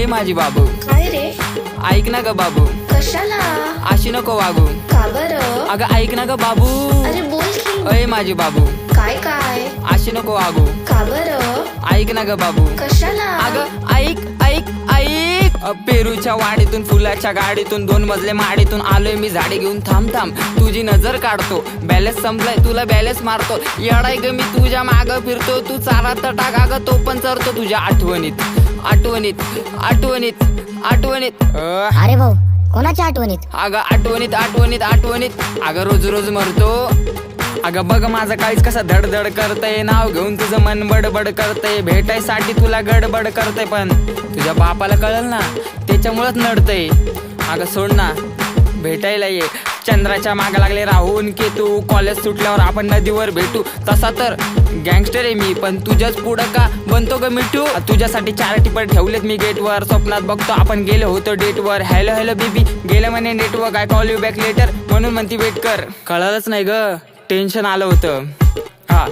माझी बाबू. काय रे? ऐक ना ग बाबू. कशाला? अशी नको वागू. का बरं? अगं ऐक ना ग बाबू. अरे बोल की. अय माझी बाबू. काय काय? अशी नको वागू. का बरं? ऐक ना ग बाबू. कशाला? अगं ऐक ऐक ऐक. पेरूच्या वाडीतून फुलाच्या गाडीतून 2 मजले माडीतून आलोय मी झाडे घेऊन. थांब थांब तुझी नजर काढतो. बॅलेन्स संपलाय तुला बॅलेन्स मारतो. येडाय ग मी तुझ्या माग फिरतो. तू चारा तर टाका ग तो पण चरतो तुझ्या आठवणीत आठवणीत आठवणीत आठवणीत. अरे भाऊ कोणाच्या आठवणीत? अगं आठवणीत आठवणीत आठवणीत. अगं रोज रोज मरतो. अगं बघ माझं काळीच कसं धडधड करतय. नाव घेऊन तुझं मन बडबड करतय. भेटायसाठी तुला गडबड करतय पण तुझ्या बापाला कळल ना त्याच्यामुळेच नडतय. अगं सोड ना भेटायला ये. चंद्राच्या माग लागले राहून केतू. कॉलेज सुटल्यावर आपण नदीवर भेटू. तसा तर गँगस्टर आहे मी पण तुझ्याच पुढं का बनतो ग मिठू. तुझ्यासाठी 4 टिपर ठेवलेत मी गेटवर. स्वप्नात बघतो आपण गेलो होतो डेटवर. हॅलो हॅलो बेबी गेलं म्हणे network. I call you back later म्हणून म्हणती वेट कर. कळलंच नाही ग टेन्शन आलं होतं. हा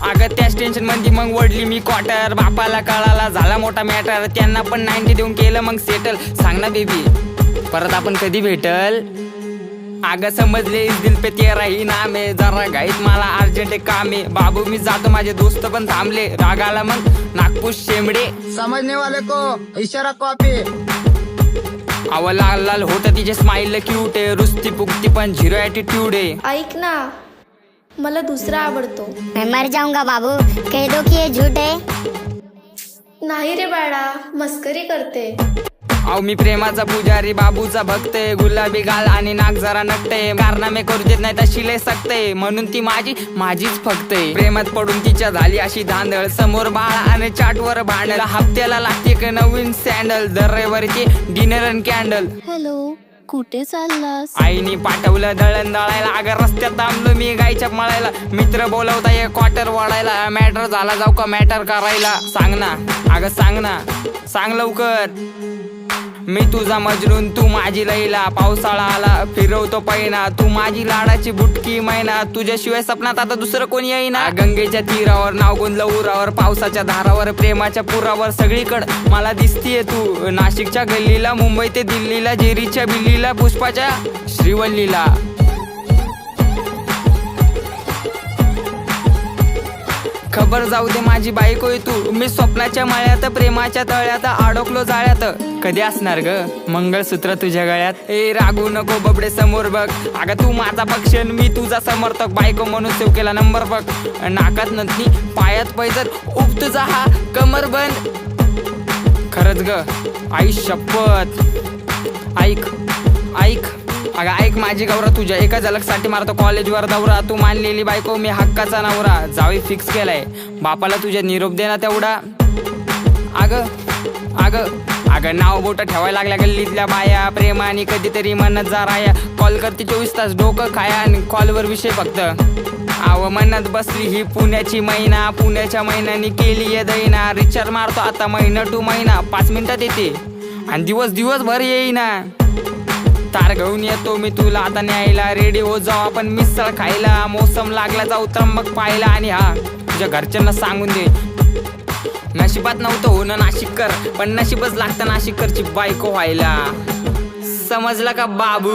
अगं त्याच टेन्शन मध्ये मग वडली मी क्वार्टर. बापाला कळाला झाला मोठा मॅटर. त्यांना पण 90 देऊन केलं मग सेटल. सांग ना बेबी परत आपण कधी भेटल. अगं समजले इस दिल पे तेरा ही नाम आहे. जरा घाईत मला अर्जंट काम आहे. बाबू मी जातो माझे दोस्त पण थांबले. रागाला मग नागपूर शेंबडे. समझने वाले को इशारा कॉपी. अव लाल लाल होत तिचे स्माइल क्यूट आहे. रुस्ती पुकती पण 0 ॲटिट्यूड आहे. ऐक ना मला दुसरा आवडतो. मैं मर जाऊंगा बाबू कह दो कि ये झूठ है. नाही रे बाळा मस्करी करते. अहो मी प्रेमाचा पुजारी बाबूचा भक्त आहे. गुलाबी गाल आणि नाक जरा नकटे. कारनामे करू देत नाही तर शिले सकते. म्हणून ती माझीच फक्त आहे. प्रेमात पडून तिच्या झाली अशी धांदळ. समोर बाळा आणि चाटवर भांडल. हप्त्याला लागते एक नवीन सँडल. दर रविवारीची डिनर अँड कॅन्डल. हॅलो कुठे चाललास? आईनी पाठवलं दळण दळायला. अगं रस्त्यात थांबलो मी गायच्या मळायला. मित्र बोलवता ये क्वार्टर वाढायला. मॅटर झाला जाऊ का मॅटर करायला. सांग ना अगं सांग ना सांग लवकर. मी तुझा मजनून तू माझी लैला. पावसाळा आला फिरवतो पैना. तू माझी लाडाची बुटकी मैना. तुझ्याशिवाय सपनात आता दुसरं कोणी येईना. गंगेच्या तीरावर नाव गुंजलं उरावर. पावसाच्या धारावर प्रेमाच्या पुरावर. सगळीकडं मला दिसतीये तू. नाशिकच्या गल्लीला मुंबई ते दिल्लीला. जेरीच्या बिल्लीला पुष्पाच्या श्रीवल्लीला. खबर जाऊ दे माझी बायको आहे तू. मी स्वप्नाच्या माळ्यात प्रेमाच्या तळ्यात अडकलो जाळ्यात. कधी असणार ग मंगळसूत्र तुझ्या गळ्यात. ए रागू नको बबडे समोर बघ. अगं तू माझा पक्ष मी तुझा समर्थक. बायको म्हणून सेव केला नंबर बघ. नाकात नथनी पायात पैजर. उप तुझा हा कमर बंद. खरंच ग आई शपथ. ऐक ऐक अगं ऐक माझी गौरा. तुझ्या एका झलकसाठी मारतो कॉलेजवर दौरा. तू मानलेली बायको मी हक्काचा नवरा. जावी फिक्स केलाय बापाला तुझ्या निरोप देना तेवढा. अगं अगं अगं नाव बोट ठेवायला लागल्या गल्लीतल्या बाया. प्रेमाने कधीतरी म्हणत जा राया. कॉल करते 24 तास डोकं खाया. आणि कॉलवर विषय फक्त आव म्हणत बसली ही पुण्याची मैना. पुण्याच्या मैनाने केली ये दैना. रिचार्ज मारतो आता महिना टू महिना. 5 मिनिटात येते आणि दिवसभर येईना. तार घेऊन येतो मी तुला आता न्यायला. रेडी हो जाऊ आपण मिसळ खायला. मोसम लागला जाऊ त्र्यंबक पाहायला. आणि हा तुझ्या घरच्यांना सांगून दे नशिबात नव्हतं होणं नाशिककर. पण नशीबच लागतं नाशिककरची बायको व्हायला. समजला का बाबू.